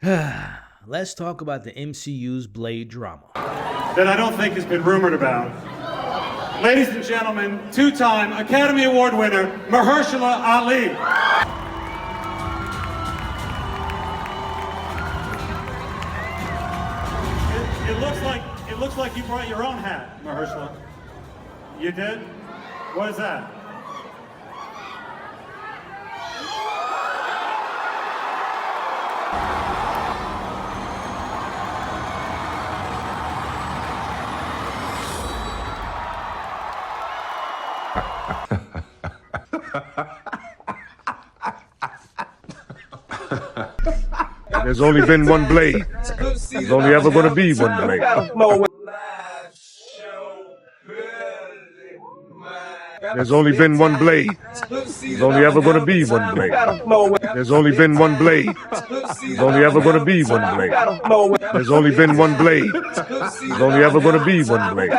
Let's talk about the MCU's Blade drama. That I don't think has been rumored about. Ladies and gentlemen, two-time Academy Award winner, Mahershala Ali. It looks like you brought your own hat, Mahershala. You did? What is that? There's only been one Blade. There's only ever going to be one Blade. There's only been one Blade. There's only ever going to be one Blade. There's only been one Blade. There's only ever going to be one Blade. There's only been one Blade. There's only ever going to be one Blade.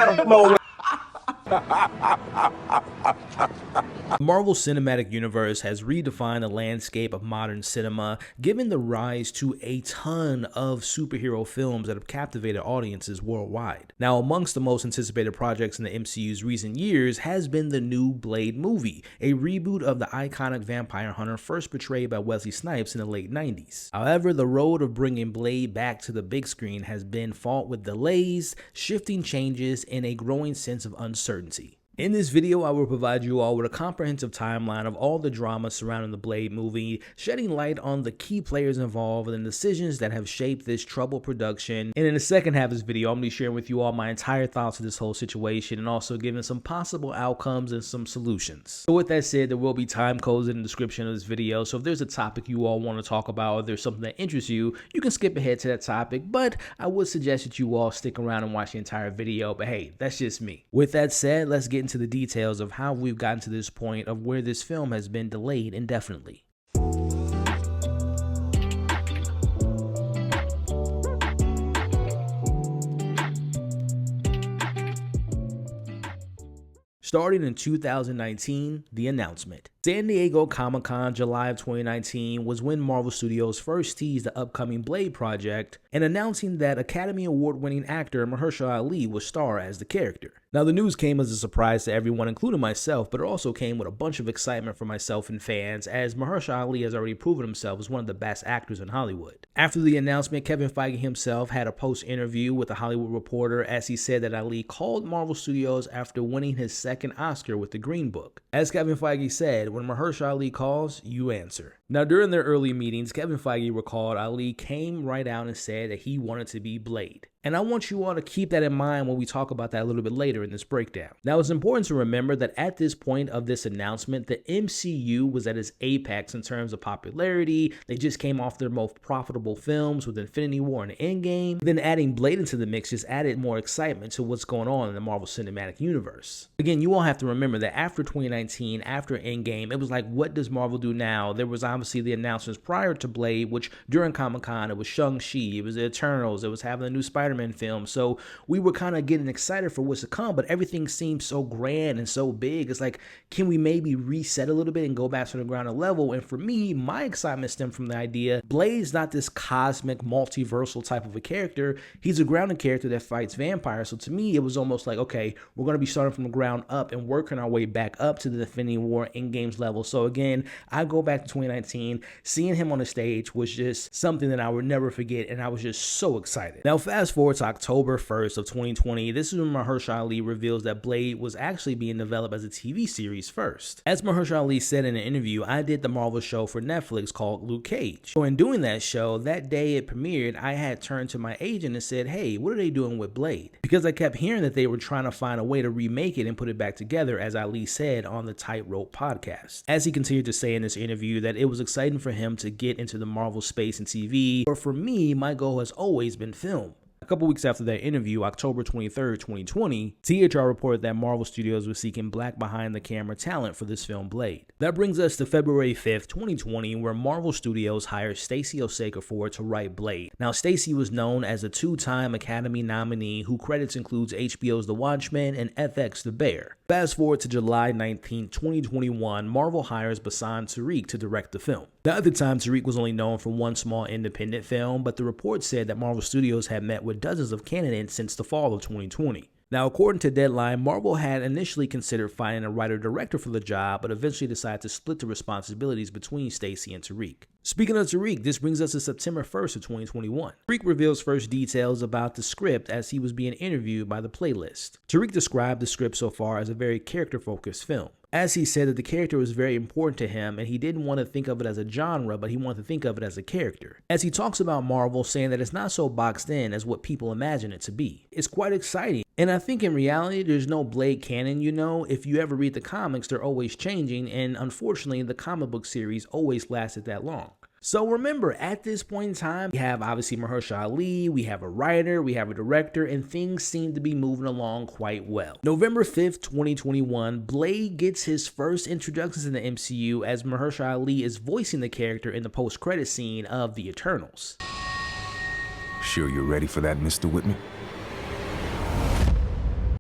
The Marvel Cinematic Universe has redefined the landscape of modern cinema, giving the rise to a ton of superhero films that have captivated audiences worldwide. Now, amongst the most anticipated projects in the MCU's recent years has been the new Blade movie, a reboot of the iconic vampire hunter first portrayed by Wesley Snipes in the late 90s. However, the road of bringing Blade back to the big screen has been fraught with delays, shifting changes, and a growing sense of uncertainty. In this video, I will provide you all with a comprehensive timeline of all the drama surrounding the Blade movie, shedding light on the key players involved and the decisions that have shaped this troubled production. And in the second half of this video, I'm going to be sharing with you all my entire thoughts of this whole situation and also giving some possible outcomes and some solutions. So with that said, there will be time codes in the description of this video, so if there's a topic you all want to talk about or there's something that interests you, you can skip ahead to that topic, but I would suggest that you all stick around and watch the entire video, but hey, that's just me. With that said, let's get into the details of how we've gotten to this point of where this film has been delayed indefinitely. Starting in 2019, the announcement. San Diego Comic-Con July of 2019 was when Marvel Studios first teased the upcoming Blade project and announcing that Academy Award-winning actor Mahershala Ali would star as the character. Now, the news came as a surprise to everyone, including myself, but it also came with a bunch of excitement for myself and fans, as Mahershala Ali has already proven himself as one of the best actors in Hollywood. After the announcement, Kevin Feige himself had a post-interview with a Hollywood Reporter as he said that Ali called Marvel Studios after winning his second Oscar with The Green Book. As Kevin Feige said, when Mahershala Ali calls, you answer. Now, during their early meetings, Kevin Feige recalled Ali came right out and said that he wanted to be Blade. And I want you all to keep that in mind when we talk about that a little bit later in this breakdown. Now, it's important to remember that at this point of this announcement, the MCU was at its apex in terms of popularity. They just came off their most profitable films with Infinity War and Endgame. Then adding Blade into the mix just added more excitement to what's going on in the Marvel Cinematic Universe. Again, you all have to remember that after 2019, after Endgame, it was like, what does Marvel do now? There was obviously the announcements prior to Blade, which during Comic-Con, it was Shang-Chi, it was the Eternals, it was having a new Spider-Man film. So we were kind of getting excited for what's to come, but everything seems so grand and so big. It's like, can we maybe reset a little bit and go back to the ground level? And for me, my excitement stemmed from the idea Blade's not this cosmic multiversal type of a character. He's a grounded character that fights vampires. So to me, it was almost like, okay, we're going to be starting from the ground up and working our way back up to the Infinity War Endgame's level. So again, I go back to 2019, seeing him on the stage was just something that I would never forget, and I was just so excited. Now fast forward to October 1st of 2020, this is when Mahershala Ali reveals that Blade was actually being developed as a TV series first. As Mahershala Ali said in an interview, I did the Marvel show for Netflix called Luke Cage. So in doing that show, that day it premiered, I had turned to my agent and said, hey, what are they doing with Blade? Because I kept hearing that they were trying to find a way to remake it and put it back together, as Ali said on the Tightrope podcast. As he continued to say in this interview that it was exciting for him to get into the Marvel space and TV, but for me, my goal has always been film. A couple weeks after that interview, October 23rd, 2020, THR reported that Marvel Studios was seeking black behind-the-camera talent for this film Blade. That brings us to February 5th, 2020, where Marvel Studios hired Stacey Osakafor to write Blade. Now, Stacey was known as a two-time Academy nominee whose credits includes HBO's The Watchmen and FX The Bear. Fast forward to July 19, 2021, Marvel hires Basan Tariq to direct the film. Now, at the time, Tariq was only known for one small independent film, but the report said that Marvel Studios had met with dozens of candidates since the fall of 2020. Now, according to Deadline, Marvel had initially considered finding a writer-director for the job, but eventually decided to split the responsibilities between Stacy and Tariq. Speaking of Tariq, this brings us to September 1st of 2021. Tariq reveals first details about the script as he was being interviewed by The Playlist. Tariq described the script so far as a very character-focused film, as he said that the character was very important to him and he didn't want to think of it as a genre, but he wanted to think of it as a character. As he talks about Marvel, saying that it's not so boxed in as what people imagine it to be. It's quite exciting. And I think in reality, there's no Blade canon, you know. If you ever read the comics, they're always changing, and unfortunately, the comic book series always lasted that long. So remember, at this point in time, we have obviously Mahershala, we have a writer, we have a director, and things seem to be moving along quite well. November 5th, 2021, Blade gets his first introductions in the MCU as Mahershala is voicing the character in the post-credit scene of The Eternals. Sure you're ready for that, Mr. Whitman?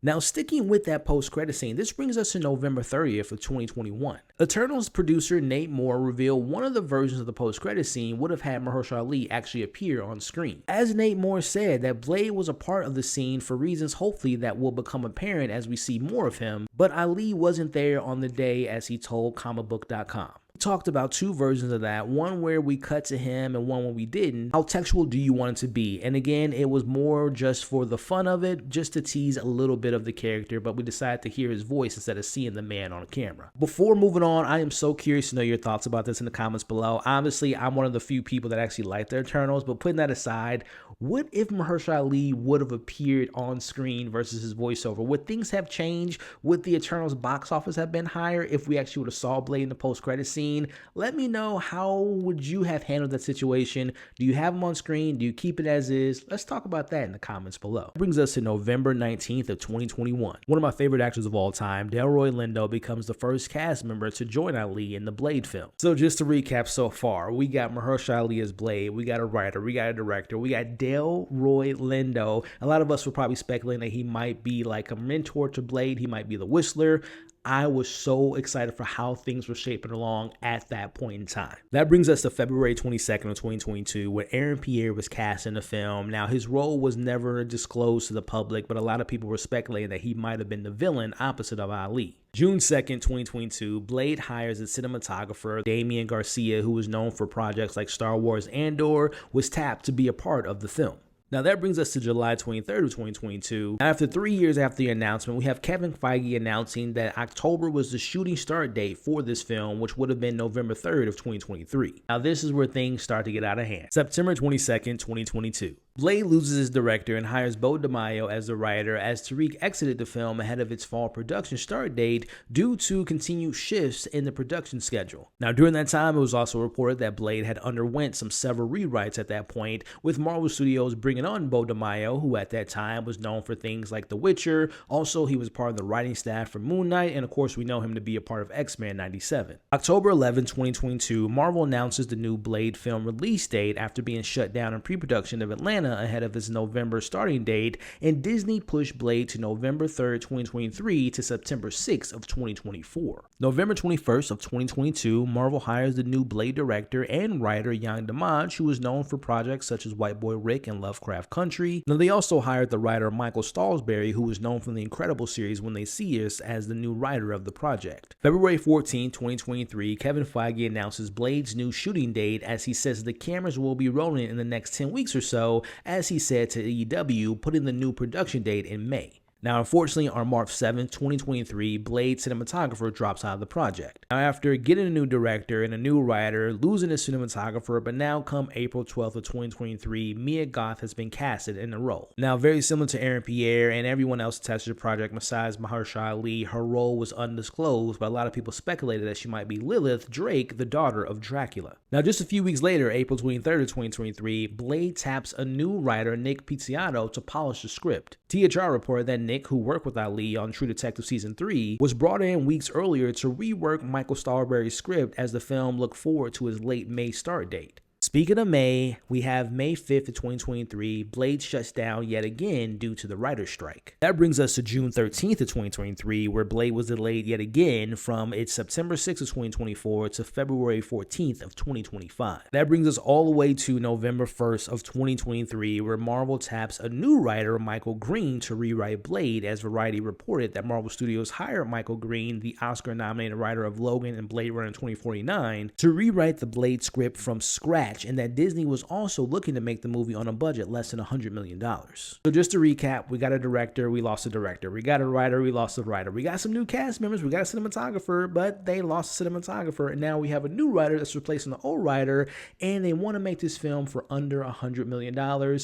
Now, sticking with that post-credit scene, this brings us to November 30th of 2021. Eternals producer Nate Moore revealed one of the versions of the post-credit scene would have had Mahershala actually appear on screen. As Nate Moore said, that Blade was a part of the scene for reasons hopefully that will become apparent as we see more of him, but Ali wasn't there on the day, as he told comicbook.com. Talked about two versions of that, one where we cut to him and one where we didn't. How textual do you want it to be? And again, it was more just for the fun of it, just to tease a little bit of the character, but we decided to hear his voice instead of seeing the man on camera. Before moving on, I am so curious to know your thoughts about this in the comments below. Obviously, I'm one of the few people that actually like the Eternals, but putting that aside, what if Mahershala would have appeared on screen versus his voiceover? Would things have changed? Would the Eternals box office have been higher if we actually would have saw Blade in the post-credit scene? Let me know, how would you have handled that situation? Do you have him on screen? Do you keep it as is? Let's talk about that in the comments below. That brings us to November 19th of 2021. One of my favorite actors of all time, Delroy Lindo, becomes the first cast member to join Ali in the Blade film. So just to recap so far, we got Mahershala as Blade, we got a writer, we got a director, we got Delroy Lindo. A lot of us were probably speculating that he might be like a mentor to Blade, he might be the Whistler. I was so excited for how things were shaping along at that point in time. That brings us to February 22nd of 2022, where Aaron Pierre was cast in the film. Now, his role was never disclosed to the public, but a lot of people were speculating that he might have been the villain opposite of Ali. June 2nd, 2022, Blade hires a cinematographer, Damian Garcia, who was known for projects like Star Wars Andor, was tapped to be a part of the film. Now that brings us to July 23rd of 2022. After 3 years after the announcement, we have Kevin Feige announcing that October was the shooting start date for this film, which would have been November 3rd of 2023. Now this is where things start to get out of hand. September 22nd, 2022. Blade loses his director and hires Beau DeMaio as the writer, as Tariq exited the film ahead of its fall production start date due to continued shifts in the production schedule. Now during that time, it was also reported that Blade had underwent several rewrites at that point, with Marvel Studios bringing on Beau DeMaio, who at that time was known for things like The Witcher. Also, he was part of the writing staff for Moon Knight, and of course we know him to be a part of X-Men 97. October 11, 2022, Marvel announces the new Blade film release date after being shut down in pre-production of Atlanta ahead of its November starting date, and Disney pushed Blade to November 3rd, 2023 to September 6th of 2024. November 21st of 2022, Marvel hires the new Blade director and writer Yann Dimanche, who is known for projects such as White Boy Rick and Lovecraft Country. Now they also hired the writer Michael Stalsbury, who was known from the Incredible series When They See Us, as the new writer of the project. February 14, 2023, Kevin Feige announces Blade's new shooting date, as he says the cameras will be rolling in the next 10 weeks or so, as he said to EW, putting the new production date in May. Now, unfortunately, on March 7th, 2023, Blade cinematographer drops out of the project. Now, after getting a new director and a new writer, losing a cinematographer, but now come April 12th of 2023, Mia Goth has been casted in the role. Now, very similar to Aaron Pierre and everyone else attached to the project besides Mahershala, her role was undisclosed, but a lot of people speculated that she might be Lilith Drake, the daughter of Dracula. Now, just a few weeks later, April 23rd of 2023, Blade taps a new writer, Nick Pizziato, to polish the script. THR reported that Nick, who worked with Ali on True Detective Season 3, was brought in weeks earlier to rework Michael Stalsbury's script as the film looked forward to his late May start date. Speaking of May, we have May 5th of 2023, Blade shuts down yet again due to the writer's strike. That brings us to June 13th of 2023, where Blade was delayed yet again from its September 6th of 2024 to February 14th of 2025. That brings us all the way to November 1st of 2023, where Marvel taps a new writer, Michael Green, to rewrite Blade, as Variety reported that Marvel Studios hired Michael Green, the Oscar-nominated writer of Logan and Blade Runner 2049, to rewrite the Blade script from scratch, and that Disney was also looking to make the movie on a budget less than $100 million. So just to recap, we got a director, we lost a director. We got a writer, we lost a writer. We got some new cast members, we got a cinematographer, but they lost a cinematographer, and now we have a new writer that's replacing the old writer, and they want to make this film for under $100 million.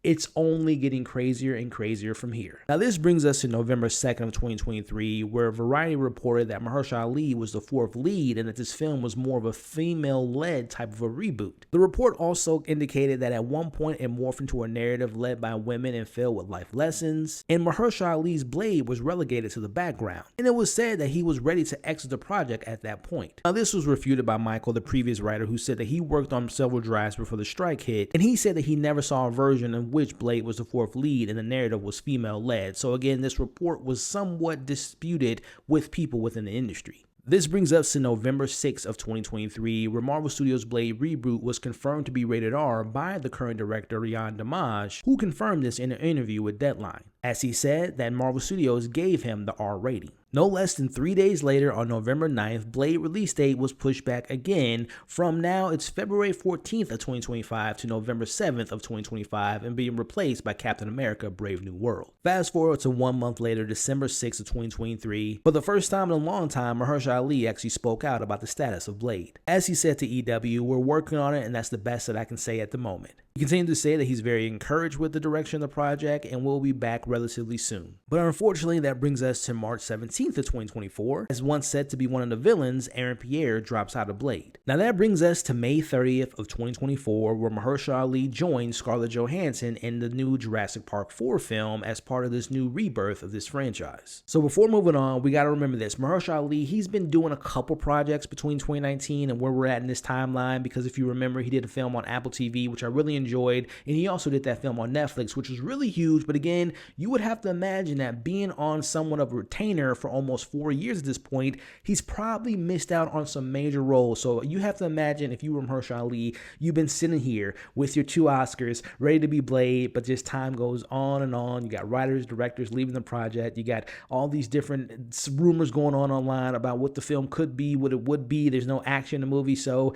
It's only getting crazier and crazier from here. Now, this brings us to November 2nd of 2023, where Variety reported that Mahershala Ali was the fourth lead and that this film was more of a female-led type of a reboot. The report also indicated that at one point it morphed into a narrative led by women and filled with life lessons, and Mahershala Ali's Blade was relegated to the background. And it was said that he was ready to exit the project at that point. Now, this was refuted by Michael, the previous writer, who said that he worked on several drafts before the strike hit, and he said that he never saw a version of which Blade was the fourth lead and the narrative was female-led. So again, this report was somewhat disputed with people within the industry. This brings us to November 6th of 2023, where Marvel Studios' Blade reboot was confirmed to be rated R by the current director, Yann Dimanche, who confirmed this in an interview with Deadline, as he said that Marvel Studios gave him the R rating. No less than 3 days later, on November 9th, Blade release date was pushed back again from now it's February 14th of 2025 to November 7th of 2025 and being replaced by Captain America Brave New World. Fast forward to 1 month later, December 6th of 2023. For the first time in a long time, Mahershala Ali actually spoke out about the status of Blade. As he said to EW, "We're working on it and that's the best that I can say at the moment." He continued to say that he's very encouraged with the direction of the project and will be back relatively soon. But unfortunately, that brings us to March 17th of 2024, as once said to be one of the villains, Aaron Pierre, drops out of Blade. Now that brings us to May 30th of 2024, where Mahershala Ali joins Scarlett Johansson in the new Jurassic Park 4 film as part of this new rebirth of this franchise. So before moving on, we gotta remember this. Mahershala Ali, he's been doing a couple projects between 2019 and where we're at in this timeline, because if you remember, he did a film on Apple TV, which I really enjoyed, and he also did that film on Netflix, which was really huge. But again, you would have to imagine that being on somewhat of a retainer for almost 4 years at this point, he's probably missed out on some major roles. So you have to imagine, if you were Mahershala Ali, you've been sitting here with your 2 Oscars ready to be Blade, but just time goes on and on. You got writers, directors leaving the project. You got all these different rumors going on online about what the film could be, what it would be. There's no action in the movie. So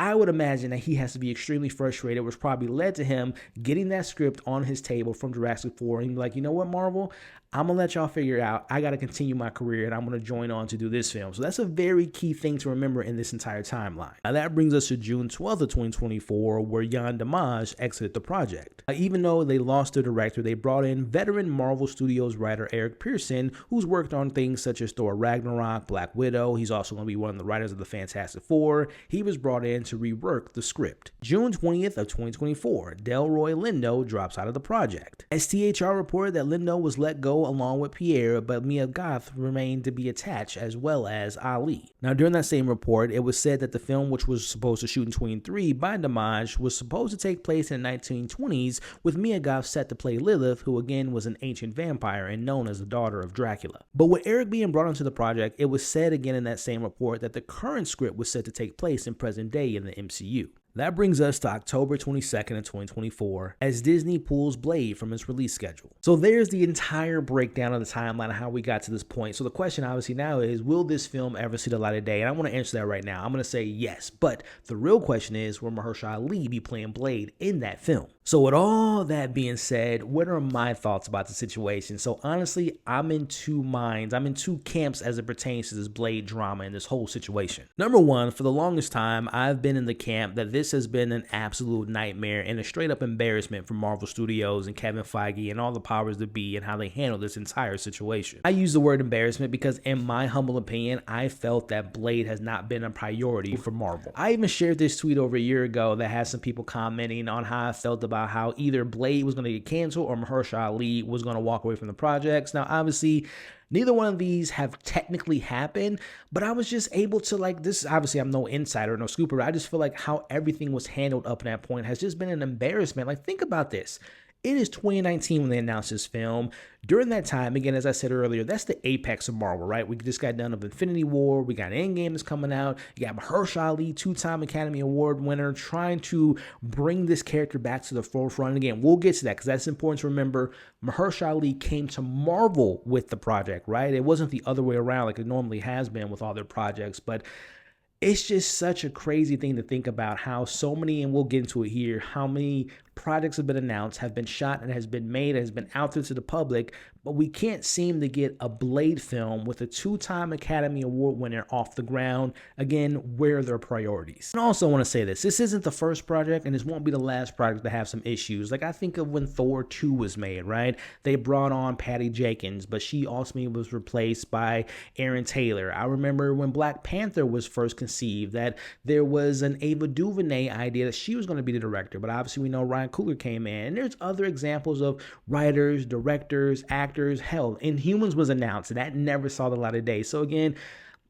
I would imagine that he has to be extremely frustrated, which probably led to him getting that script on his table from Jurassic 4 and be like, you know what, Marvel, I'm going to let y'all figure it out. I got to continue my career and I'm going to join on to do this film. So that's a very key thing to remember in this entire timeline. Now that brings us to June 12th of 2024, where Yann Dimanche exited the project. Even though they lost their director, they brought in veteran Marvel Studios writer Eric Pearson, who's worked on things such as Thor Ragnarok, Black Widow. He's also going to be one of the writers of the Fantastic Four. He was brought in to rework the script. June 20th of 2024, Delroy Lindo drops out of the project. STHR reported that Lindo was let go along with Pierre, but Mia Goth remained to be attached, as well as Ali. Now, during that same report, it was said that the film, which was supposed to shoot in 2023 by Dimanche, was supposed to take place in the 1920s, with Mia Goth set to play Lilith, who again was an ancient vampire and known as the daughter of Dracula. But with Eric being brought onto the project, it was said again in that same report that the current script was set to take place in present day in the MCU. That brings us to October 22nd of 2024, as Disney pulls Blade from its release schedule. So there's the entire breakdown of the timeline of how we got to this point. So the question obviously now is, will this film ever see the light of day? And I want to answer that right now. I'm going to say yes, but the real question is, will Mahershala Ali be playing Blade in that film? So with all that being said, what are my thoughts about the situation? So honestly, I'm in 2 minds. I'm in 2 camps as it pertains to this Blade drama and this whole situation. Number one, for the longest time, I've been in the camp that this has been an absolute nightmare and a straight up embarrassment for Marvel Studios and Kevin Feige and all the powers that be and how they handle this entire situation. I use the word embarrassment because in my humble opinion, I felt that Blade has not been a priority for Marvel. I even shared this tweet over a year ago that had some people commenting on how I felt about about how either Blade was going to get canceled or Mahershala Ali was going to walk away from the projects. Now, obviously, neither one of these have technically happened, but I was just able to, like, this, obviously I'm no insider, no scooper, I just feel like how everything was handled up to that point has just been an embarrassment. Like, think about this. It is 2019 when they announced this film. During that time, again, as I said earlier, that's the apex of Marvel, right? We just got done with Infinity War. We got Endgame that's coming out. You got Mahershala Ali, 2-time Academy Award winner, trying to bring this character back to the forefront. And again, we'll get to that because that's important to remember. Mahershala Ali came to Marvel with the project, right? It wasn't the other way around like it normally has been with all their projects, but it's just such a crazy thing to think about how so many, and we'll get into it here, how many projects have been announced, have been shot, and has been made, has been out there to the public, but we can't seem to get a Blade film with a 2-time Academy Award winner off the ground. Again, where are their priorities? And I also want to say this isn't the first project, and this won't be the last project to have some issues. Like, I think of when Thor 2 was made, right? They brought on Patty Jenkins, but she ultimately was replaced by Aaron Taylor. I remember when Black Panther was first conceived, that there was an Ava DuVernay idea that she was going to be the director, but obviously we know Ryan Coogler came in. And there's other examples of writers, directors, actors. Hell, Inhumans was announced, and that never saw the light of day. So again,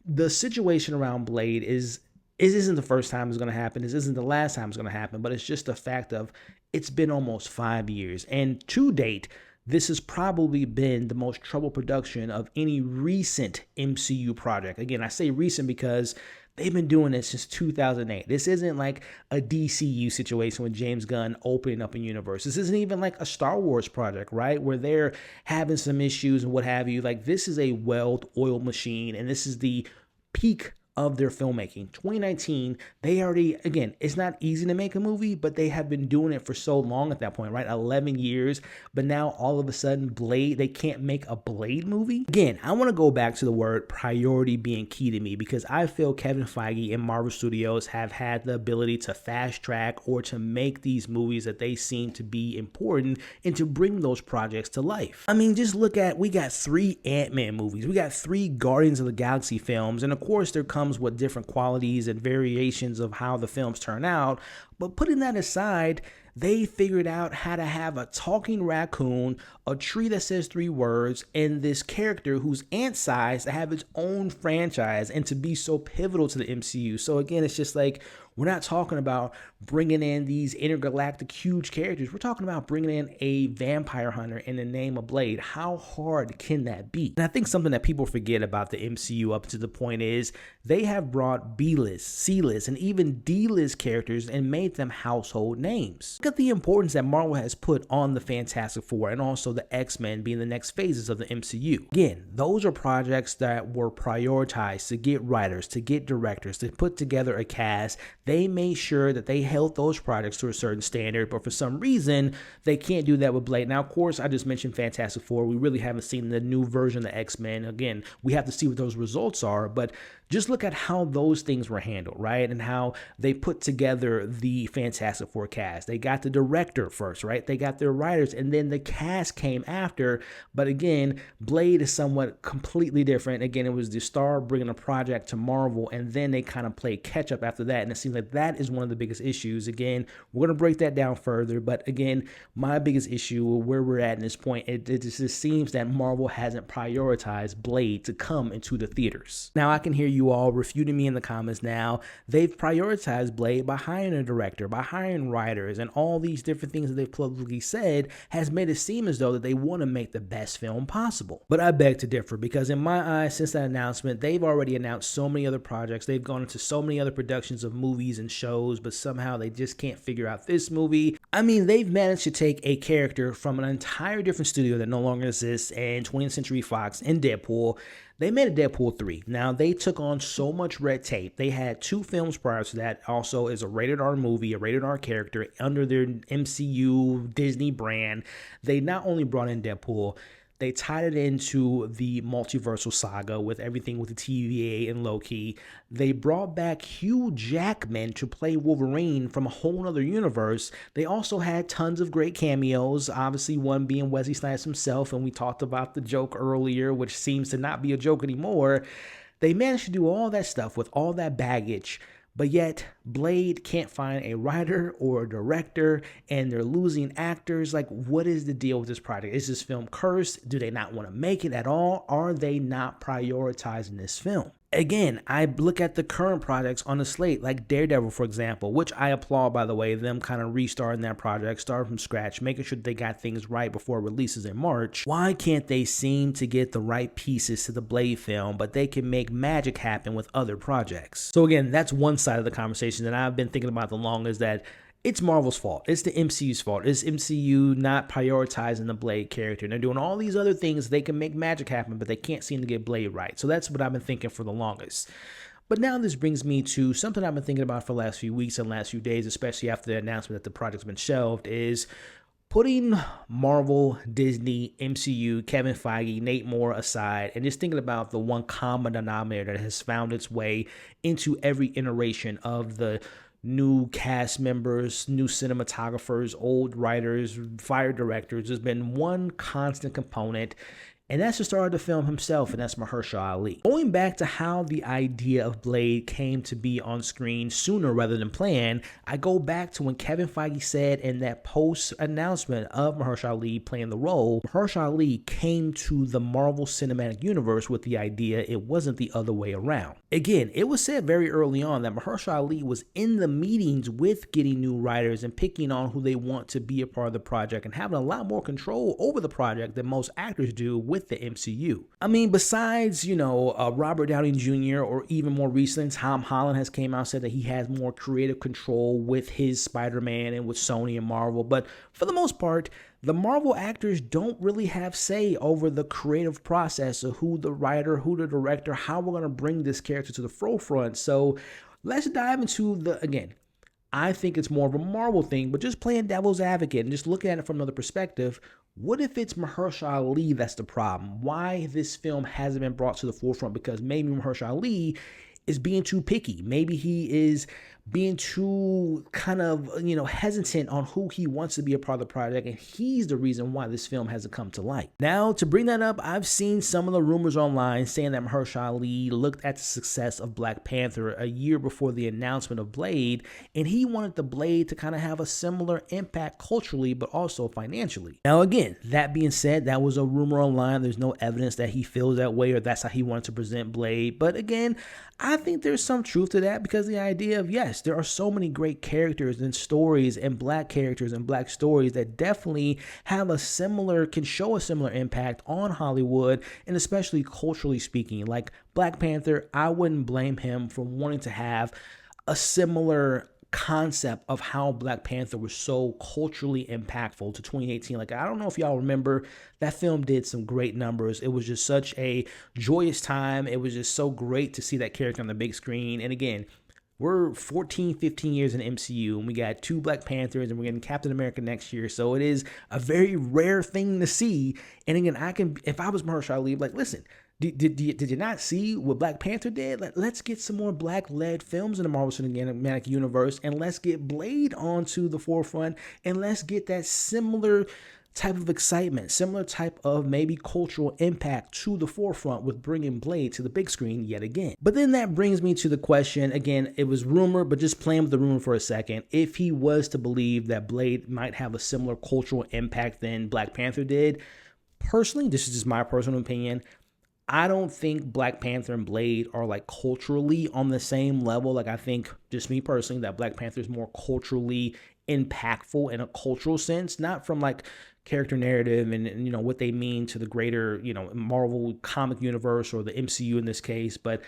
the situation around Blade is it isn't the first time it's going to happen. This isn't the last time it's going to happen, but it's just a fact of it's been almost 5 years. And to date, this has probably been the most troubled production of any recent MCU project. Again, I say recent because they've been doing this since 2008. This isn't like a DCU situation with James Gunn opening up a universe. This isn't even like a Star Wars project, right? Where they're having some issues and what have you. Like, this is a well-oiled machine, and this is the peak of their filmmaking. 2019, they already, again, it's not easy to make a movie, but they have been doing it for so long at that point, right? 11 years, but now all of a sudden, Blade, they can't make a Blade movie? Again, I want to go back to the word priority being key to me because I feel Kevin Feige and Marvel Studios have had the ability to fast track or to make these movies that they seem to be important and to bring those projects to life. I mean, just look at, we got 3 Ant-Man movies, we got 3 Guardians of the Galaxy films, and of course there comes with different qualities and variations of how the films turn out. But putting that aside, they figured out how to have a talking raccoon, a tree that says 3 words, and this character who's ant-sized to have its own franchise and to be so pivotal to the MCU. So again, it's just like, we're not talking about bringing in these intergalactic huge characters. We're talking about bringing in a vampire hunter in the name of Blade. How hard can that be? And I think something that people forget about the MCU up to the point is they have brought B-list, C-list, and even D-list characters and made them household names. Look at the importance that Marvel has put on the Fantastic Four and also the X-Men being the next phases of the MCU. Again, those are projects that were prioritized to get writers, to get directors, to put together a cast. They made sure that they held those projects to a certain standard, but for some reason, they can't do that with Blade. Now, of course, I just mentioned Fantastic Four. We really haven't seen the new version of the X-Men. Again, we have to see what those results are, but just look at how those things were handled, right? And how they put together the Fantastic Four cast. They got the director first, right? They got their writers, and then the cast came after. But again, Blade is somewhat completely different. Again, it was the star bringing a project to Marvel, and then they kind of played catch up after that. And it seems like that is one of the biggest issues. Again, we're going to break that down further. But again, my biggest issue where we're at in this point, it just seems that Marvel hasn't prioritized Blade to come into the theaters. Now, I can hear you all refuting me in the comments now. They've prioritized Blade by hiring a director, by hiring writers, and all these different things that they've publicly said has made it seem as though that they want to make the best film possible. But I beg to differ because in my eyes, since that announcement, they've already announced so many other projects. They've gone into so many other productions of movies and shows, but somehow they just can't figure out this movie. I mean, they've managed to take a character from an entire different studio that no longer exists and 20th Century Fox in Deadpool. They made a Deadpool 3. Now, they took on so much red tape. They had 2 films prior to that, also as a rated R movie, a rated R character under their MCU Disney brand. They not only brought in Deadpool, they tied it into the multiversal saga with everything with the TVA and Loki. They brought back Hugh Jackman to play Wolverine from a whole other universe. They also had tons of great cameos, obviously one being Wesley Snipes himself, and we talked about the joke earlier, which seems to not be a joke anymore. They managed to do all that stuff with all that baggage, But yet, Blade can't find a writer or a director, and they're losing actors. Like, what is the deal with this project? Is this film cursed? Do they not want to make it at all? Are they not prioritizing this film? Again, I look at the current projects on the slate, like Daredevil, for example, which I applaud, by the way, them kind of restarting that project, starting from scratch, making sure they got things right before it releases in March. Why can't they seem to get the right pieces to the Blade film, but they can make magic happen with other projects? So again, that's one side of the conversation that I've been thinking about the longest, that it's Marvel's fault. It's the MCU's fault. It's MCU not prioritizing the Blade character. And they're doing all these other things. They can make magic happen, but they can't seem to get Blade right. So that's what I've been thinking for the longest. But now this brings me to something I've been thinking about for the last few weeks and last few days, especially after the announcement that the project's been shelved, is putting Marvel, Disney, MCU, Kevin Feige, Nate Moore aside, and just thinking about the one common denominator that has found its way into every iteration of the new cast members, new cinematographers, old writers, fired directors. There's been one constant component, and that's the star of the film himself, and that's Mahershala Ali. Going back to how the idea of Blade came to be on screen sooner rather than planned, I go back to when Kevin Feige said in that post-announcement of Mahershala Ali playing the role, Mahershala Ali came to the Marvel Cinematic Universe with the idea it wasn't the other way around. Again, it was said very early on that Mahershala Ali was in the meetings with getting new writers and picking on who they want to be a part of the project and having a lot more control over the project than most actors do with the MCU. I mean, besides, Robert Downey Jr. or even more recently, Tom Holland has came out and said that he has more creative control with his Spider-Man and with Sony and Marvel. But for the most part, the Marvel actors don't really have say over the creative process of who the writer, who the director, how we're going to bring this character to the forefront. So let's dive into again, I think it's more of a Marvel thing, but just playing devil's advocate and just looking at it from another perspective, what if it's Mahershala Ali that's the problem? Why this film hasn't been brought to the forefront? Because maybe Mahershala Ali is being too picky. Maybe he is being too kind of, hesitant on who he wants to be a part of the project, and he's the reason why this film hasn't come to light. Now, to bring that up, I've seen some of the rumors online saying that Mahershala Ali looked at the success of Black Panther a year before the announcement of Blade, and he wanted the Blade to kind of have a similar impact culturally, but also financially. Now, again, that being said, that was a rumor online. There's no evidence that he feels that way or that's how he wanted to present Blade. But again, I think there's some truth to that, because the idea of, yes, there are so many great characters and stories and Black characters and Black stories that definitely have can show a similar impact on Hollywood, and especially culturally speaking. Like Black Panther, I wouldn't blame him for wanting to have a similar concept of how Black Panther was so culturally impactful to 2018. Like, I don't know if y'all remember, that film did some great numbers. It was just such a joyous time. It was just so great to see that character on the big screen. And again, we're 14, 15 years in MCU, and we got 2 Black Panthers, and we're getting Captain America next year. So it is a very rare thing to see. And again, if I was Mahershala Ali, like, listen, did you not see what Black Panther did? Let's get some more Black-led films in the Marvel Cinematic Universe, and let's get Blade onto the forefront, and let's get that similar type of excitement, similar type of maybe cultural impact to the forefront with bringing Blade to the big screen yet again. But then that brings me to the question, again, it was rumor, but just playing with the rumor for a second, if he was to believe that Blade might have a similar cultural impact than Black Panther did, personally, this is just my personal opinion, I don't think Black Panther and Blade are like culturally on the same level. Like, I think, just me personally, that Black Panther is more culturally impactful in a cultural sense, not from like character narrative and what they mean to the greater, Marvel comic universe or the MCU in this case, but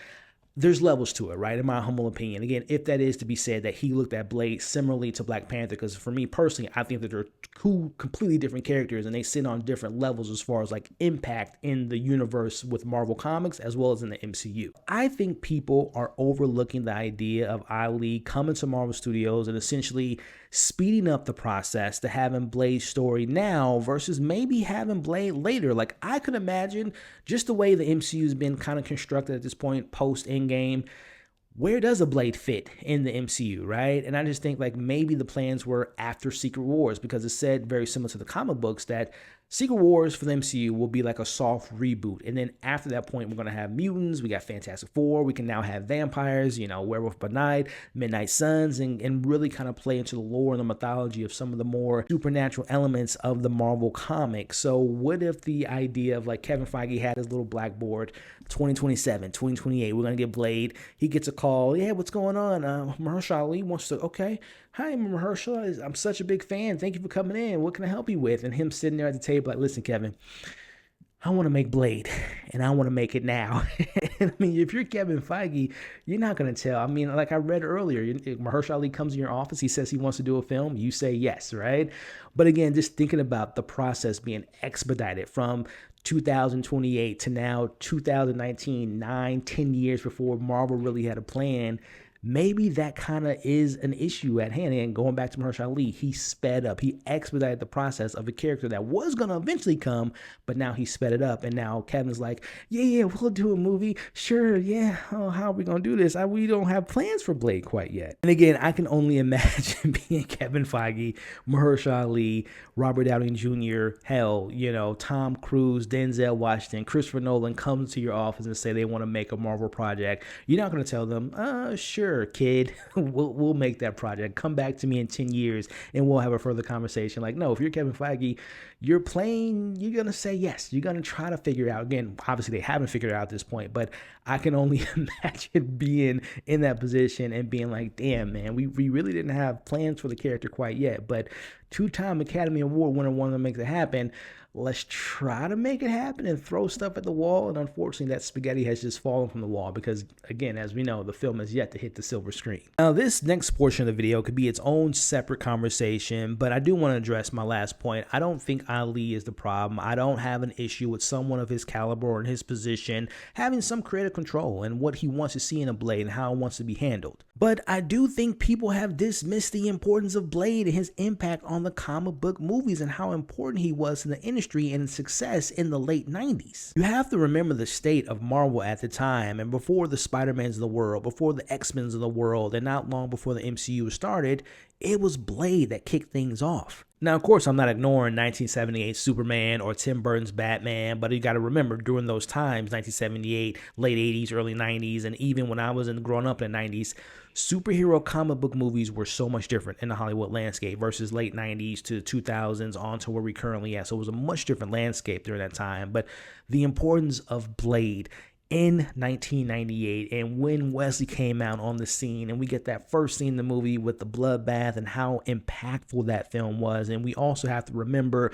there's levels to it, right? In my humble opinion. Again, if that is to be said, that he looked at Blade similarly to Black Panther, because for me personally, I think that they're 2 completely different characters and they sit on different levels as far as like impact in the universe with Marvel Comics as well as in the MCU. I think people are overlooking the idea of Ali coming to Marvel Studios and essentially speeding up the process to having Blade's story now versus maybe having Blade later. Like, I could imagine just the way the MCU has been kind of constructed at this point post Endgame, where does a Blade fit in the MCU, right? And I just think like maybe the plans were after Secret Wars, because it said very similar to the comic books that Secret Wars for the MCU will be like a soft reboot. And then after that point, we're going to have mutants. We got Fantastic Four. We can now have vampires, Werewolf by Night, Midnight Suns, and really kind of play into the lore and the mythology of some of the more supernatural elements of the Marvel comics. So what if the idea of like Kevin Feige had his little blackboard, 2027, 2028, we're going to get Blade. He gets a call. Yeah, what's going on? Mahershala wants to, okay. Hi, Mahershala. I'm such a big fan. Thank you for coming in. What can I help you with? And him sitting there at the table like, listen, Kevin, I want to make Blade, and I want to make it now. I mean, if you're Kevin Feige, you're not going to tell. I mean, like I read earlier, Mahershala comes in your office. He says he wants to do a film. You say yes, right? But again, just thinking about the process being expedited from 2028 to now 2019, 10 years before Marvel really had a plan. Maybe that kind of is an issue at hand. And going back to Mahershala, he sped up. He expedited the process of a character that was going to eventually come, but now he sped it up. And now Kevin's like, yeah, we'll do a movie. Sure, yeah. Oh, how are we going to do this? We don't have plans for Blade quite yet. And again, I can only imagine being Kevin Feige, Mahershala, Robert Downey Jr., hell, Tom Cruise, Denzel Washington, Christopher Nolan comes to your office and say they want to make a Marvel project. You're not going to tell them, sure, kid, we'll make that project. Come back to me in 10 years and we'll have a further conversation. Like, no, if you're Kevin Feige, you're going to say yes. You're going to try to figure it out. Again, obviously they haven't figured it out at this point, but I can only imagine being in that position and being like, damn, man, we really didn't have plans for the character quite yet, but two-time Academy Award winner wanted to make it happen. Let's try to make it happen and throw stuff at the wall. And unfortunately, that spaghetti has just fallen from the wall because, again, as we know, the film has yet to hit the silver screen. Now, this next portion of the video could be its own separate conversation, but I do want to address my last point. I don't think Ali is the problem. I don't have an issue with someone of his caliber or in his position having some creative control and what he wants to see in a Blade and how it wants to be handled. But I do think people have dismissed the importance of Blade and his impact on the comic book movies and how important he was in the industry and success in the late 90s. You have to remember the state of Marvel at the time, and before the Spider-Mans of the world, before the X-Men's of the world, and not long before the MCU started, it was Blade that kicked things off. Now, of course, I'm not ignoring 1978 Superman or Tim Burton's Batman, but you got to remember during those times, 1978, late 80s, early 90s, and even when I was growing up in the 90s, superhero comic book movies were so much different in the Hollywood landscape versus late 90s to 2000s on to where we currently at. So it was a much different landscape during that time. But the importance of Blade in 1998 and when Wesley came out on the scene and we get that first scene in the movie with the bloodbath and how impactful that film was. And we also have to remember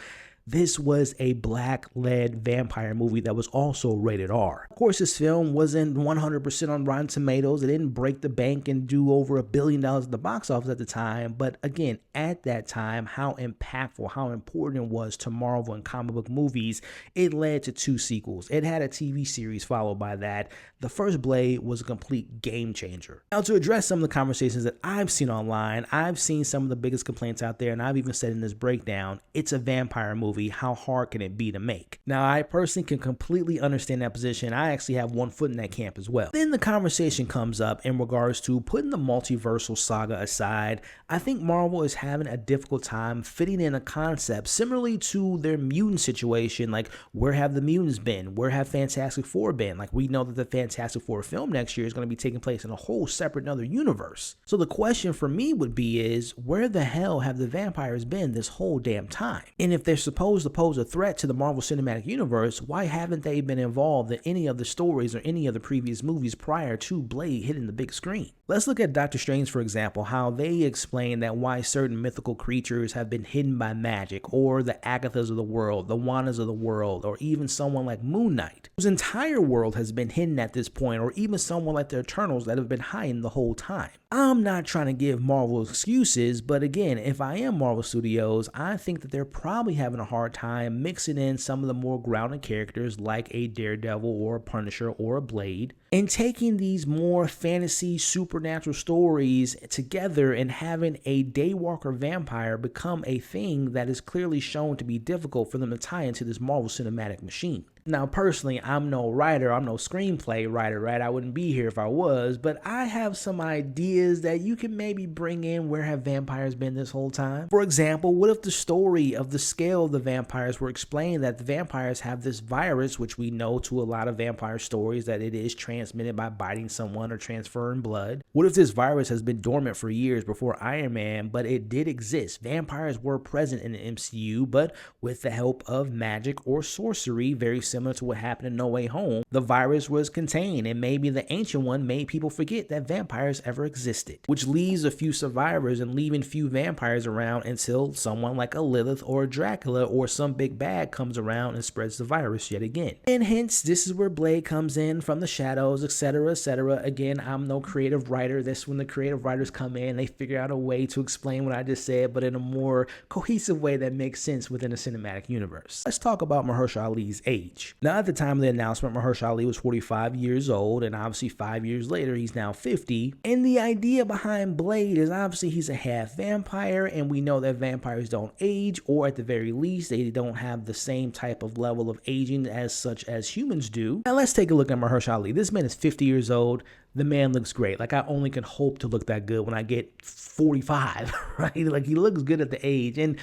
this was a black-led vampire movie that was also rated R. Of course, this film wasn't 100% on Rotten Tomatoes. It didn't break the bank and do over $1 billion at the box office at the time. But again, at that time, how impactful, how important it was to Marvel and comic book movies, it led to 2 sequels. It had a TV series followed by that. The first Blade was a complete game changer. Now, to address some of the conversations that I've seen online, I've seen some of the biggest complaints out there, and I've even said in this breakdown, it's a vampire movie. How hard can it be to make? Now, I personally can completely understand that position. I actually have one foot in that camp as well. Then the conversation comes up in regards to putting the multiversal saga aside. I think Marvel is having a difficult time fitting in a concept similarly to their mutant situation. Like, where have the mutants been? Where have Fantastic Four been? Like, we know that the Fantastic Four film next year is going to be taking place in a whole separate another universe. So the question for me would be is, where the hell have the vampires been this whole damn time? And if they're supposed to pose a threat to the Marvel Cinematic Universe, why haven't they been involved in any of the stories or any of the previous movies prior to Blade hitting the big screen? Let's look at Doctor Strange, for example, how they explain that why certain mythical creatures have been hidden by magic, or the Agathas of the world, the Wandas of the world, or even someone like Moon Knight, whose entire world has been hidden at this point, or even someone like the Eternals that have been hiding the whole time. I'm not trying to give Marvel excuses, but again, if I am Marvel Studios, I think that they're probably having a hard time mixing in some of the more grounded characters like a Daredevil or a Punisher or a Blade, and taking these more fantasy supernatural stories together and having a Daywalker vampire become a thing that is clearly shown to be difficult for them to tie into this Marvel cinematic machine. Now, personally, I'm no writer, I'm no screenplay writer, right? I wouldn't be here if I was, but I have some ideas that you can maybe bring in. Where have vampires been this whole time? For example, what if the story of the scale of the vampires were explained that the vampires have this virus, which we know to a lot of vampire stories that it is transmitted by biting someone or transferring blood. What if this virus has been dormant for years before Iron Man, but it did exist? Vampires were present in the MCU, but with the help of magic or sorcery, very similar to what happened in No Way Home, the virus was contained, and maybe the Ancient One made people forget that vampires ever existed, which leaves a few survivors and leaving few vampires around until someone like a Lilith or a Dracula or some big bad comes around and spreads the virus yet again. And hence, this is where Blade comes in from the shadows, etc., etc. Again, I'm no creative writer. This when the creative writers come in, they figure out a way to explain what I just said, but in a more cohesive way that makes sense within a cinematic universe. Let's talk about Mahershala Ali's age. Now, at the time of the announcement, Mahershala Ali was 45 years old, and obviously 5 years later, he's now 50. And the idea behind Blade is obviously he's a half vampire, and we know that vampires don't age, or at the very least, they don't have the same type of level of aging as such as humans do. Now, let's take a look at Mahershala Ali. This man is 50 years old. The man looks great. Like, I only can hope to look that good when I get 45, right? Like, he looks good at the age. And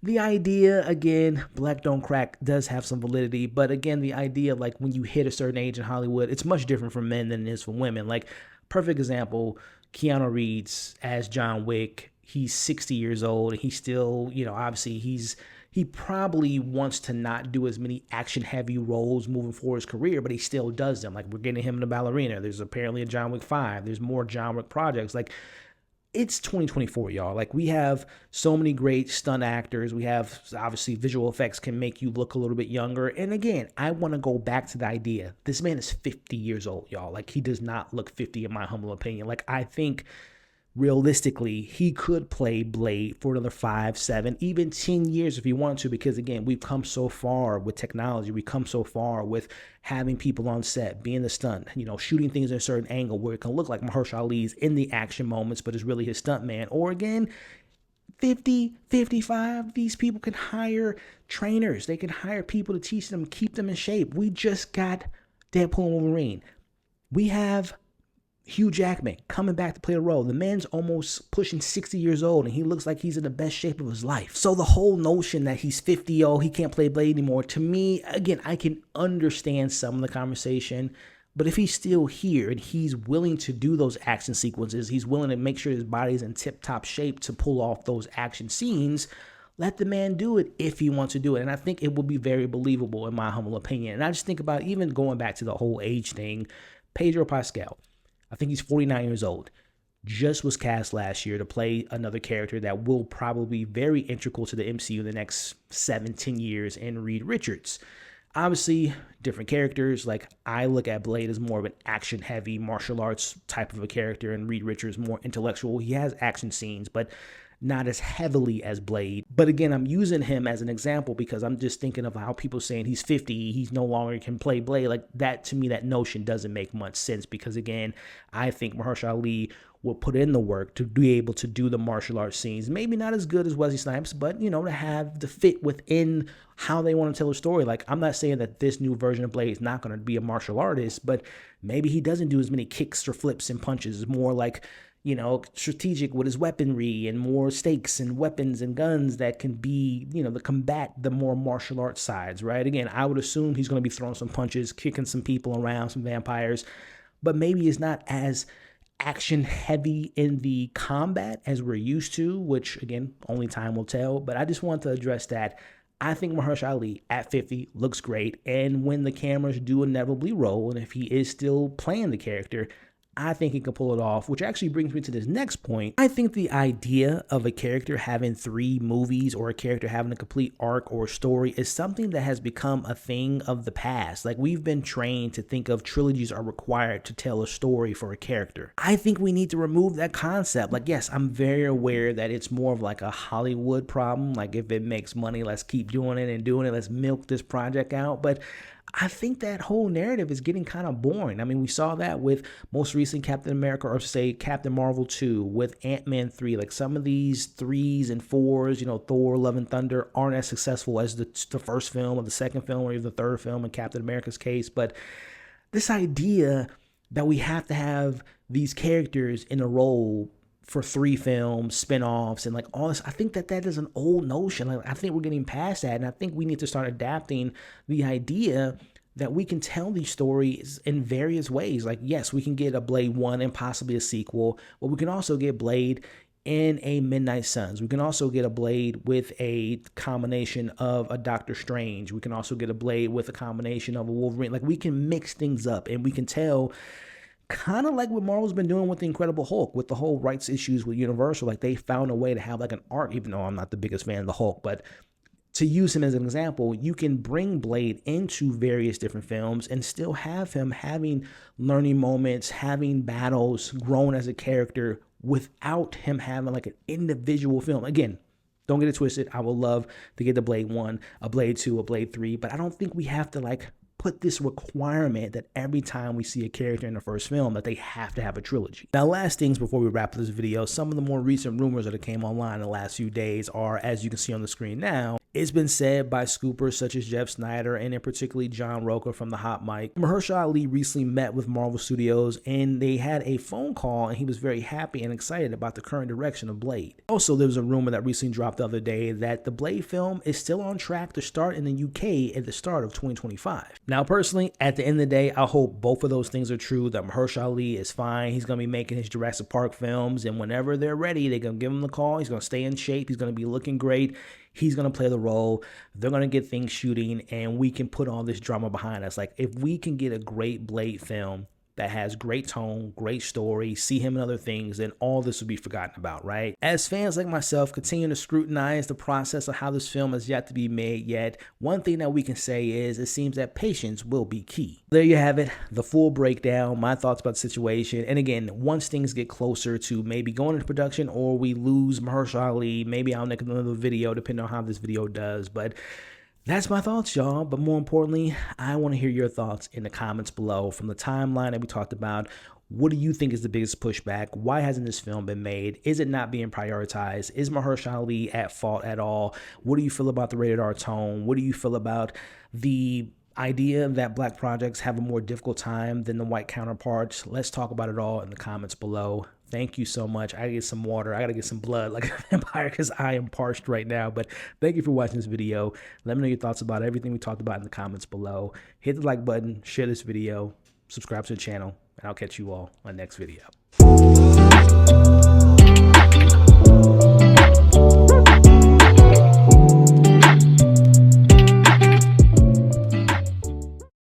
the idea, again, black don't crack does have some validity, but again, the idea, like, when you hit a certain age in Hollywood, it's much different for men than it is for women. Like, perfect example, Keanu Reeves as John Wick. He's 60 years old, and he's still, obviously he probably wants to not do as many action-heavy roles moving forward his career, but he still does them. Like, we're getting him in The Ballerina. There's apparently a John Wick 5. There's more John Wick projects. Like, it's 2024, y'all. Like, we have so many great stunt actors. We have, obviously, visual effects can make you look a little bit younger. And again, I want to go back to the idea. This man is 50 years old, y'all. Like, he does not look 50 in my humble opinion. Like, I think realistically, he could play Blade for another 5, 7, even 10 years if he wanted to, because again, we've come so far with technology. We've come so far with having people on set, being the stunt, shooting things at a certain angle where it can look like Mahershala Ali's in the action moments, but it's really his stunt man. Or again, 50, 55, these people can hire trainers. They can hire people to teach them, keep them in shape. We just got Deadpool and Wolverine. We have Hugh Jackman coming back to play a role. The man's almost pushing 60 years old, and he looks like he's in the best shape of his life. So the whole notion that he's 50, he can't play Blade anymore, to me, again, I can understand some of the conversation, but if he's still here and he's willing to do those action sequences, he's willing to make sure his body's in tip-top shape to pull off those action scenes, let the man do it if he wants to do it. And I think it will be very believable in my humble opinion. And I just think about even going back to the whole age thing, Pedro Pascal, I think he's 49 years old, just was cast last year to play another character that will probably be very integral to the MCU in the next 7-10 years in Reed Richards. Obviously, different characters. Like, I look at Blade as more of an action-heavy martial arts type of a character, and Reed Richards more intellectual. He has action scenes, but not as heavily as Blade. But again, I'm using him as an example because I'm just thinking of how people saying he's 50, he's no longer can play Blade. Like, that, to me, that notion doesn't make much sense because, again, I think Mahershala Ali will put in the work to be able to do the martial arts scenes. Maybe not as good as Wesley Snipes, but, to have the fit within how they want to tell a story. Like, I'm not saying that this new version of Blade is not going to be a martial artist, but maybe he doesn't do as many kicks or flips and punches. It's more like, strategic with his weaponry and more stakes and weapons and guns that can be, the combat the more martial arts sides, right? Again, I would assume he's going to be throwing some punches, kicking some people around, some vampires, but maybe it's not as action heavy in the combat as we're used to, which again, only time will tell. But I just want to address that. I think Mahershala Ali at 50 looks great. And when the cameras do inevitably roll, and if he is still playing the character, I think he can pull it off, which actually brings me to this next point. I think the idea of a character having 3 movies or a character having a complete arc or story is something that has become a thing of the past. Like, we've been trained to think of trilogies are required to tell a story for a character. I think we need to remove that concept. Like, yes, I'm very aware that it's more of like a Hollywood problem. Like, if it makes money, let's keep doing it and doing it. Let's milk this project out. But I think that whole narrative is getting kind of boring. I mean, we saw that with most recent Captain America, or say Captain Marvel 2, with Ant-Man 3. Like, some of these 3s and 4s, you know, Thor, Love and Thunder, aren't as successful as the first film or the second film or even the third film in Captain America's case. But this idea that we have to have these characters in a role for 3 films, spin-offs, and like all this, I think that is an old notion. Like, I think we're getting past that, and I think we need to start adapting the idea that we can tell these stories in various ways. Like, yes, we can get a Blade 1 and possibly a sequel, but we can also get Blade in a Midnight Suns. We can also get a Blade with a combination of a Doctor Strange. We can also get a Blade with a combination of a Wolverine. Like, we can mix things up, and we can tell, kind of like what Marvel's been doing with the Incredible Hulk, with the whole rights issues with Universal. Like, they found a way to have like an arc, even though I'm not the biggest fan of the Hulk, but to use him as an example, you can bring Blade into various different films and still have him having learning moments, having battles, growing as a character without him having like an individual film. Again, don't get it twisted. I would love to get the Blade 1, a Blade 2, a Blade 3, but I don't think we have to like put this requirement that every time we see a character in the first film that they have to have a trilogy. Now, last things before we wrap up this video, some of the more recent rumors that came online in the last few days are, as you can see on the screen now, it's been said by scoopers such as Jeff Snyder and in particularly John Rocha from the Hot Mic. Mahershala Ali recently met with Marvel Studios and they had a phone call, and he was very happy and excited about the current direction of Blade. Also, there was a rumor that recently dropped the other day that the Blade film is still on track to start in the UK at the start of 2025. Now, personally, at the end of the day, I hope both of those things are true, that Mahershala Ali is fine. He's going to be making his Jurassic Park films, and whenever they're ready, they're going to give him the call. He's going to stay in shape. He's going to be looking great. He's going to play the role. They're going to get things shooting, and we can put all this drama behind us. Like, if we can get a great Blade film that has great tone, great story, see him in other things, then all this will be forgotten about, right? As fans like myself continue to scrutinize the process of how this film has yet to be made yet, one thing that we can say is it seems that patience will be key. There you have it, the full breakdown, my thoughts about the situation. And again, once things get closer to maybe going into production or we lose Mahershala Ali, maybe I'll make another video depending on how this video does. But that's my thoughts, y'all. But more importantly, I want to hear your thoughts in the comments below. From the timeline that we talked about, what do you think is the biggest pushback? Why hasn't this film been made? Is it not being prioritized? Is Mahershala Ali at fault at all? What do you feel about the rated R tone? What do you feel about the idea that black projects have a more difficult time than the white counterparts? Let's talk about it all in the comments below. Thank you so much. I gotta get some water. I gotta get some blood like a vampire because I am parched right now. But thank you for watching this video. Let me know your thoughts about everything we talked about in the comments below. Hit the like button, share this video, subscribe to the channel, and I'll catch you all on the next video.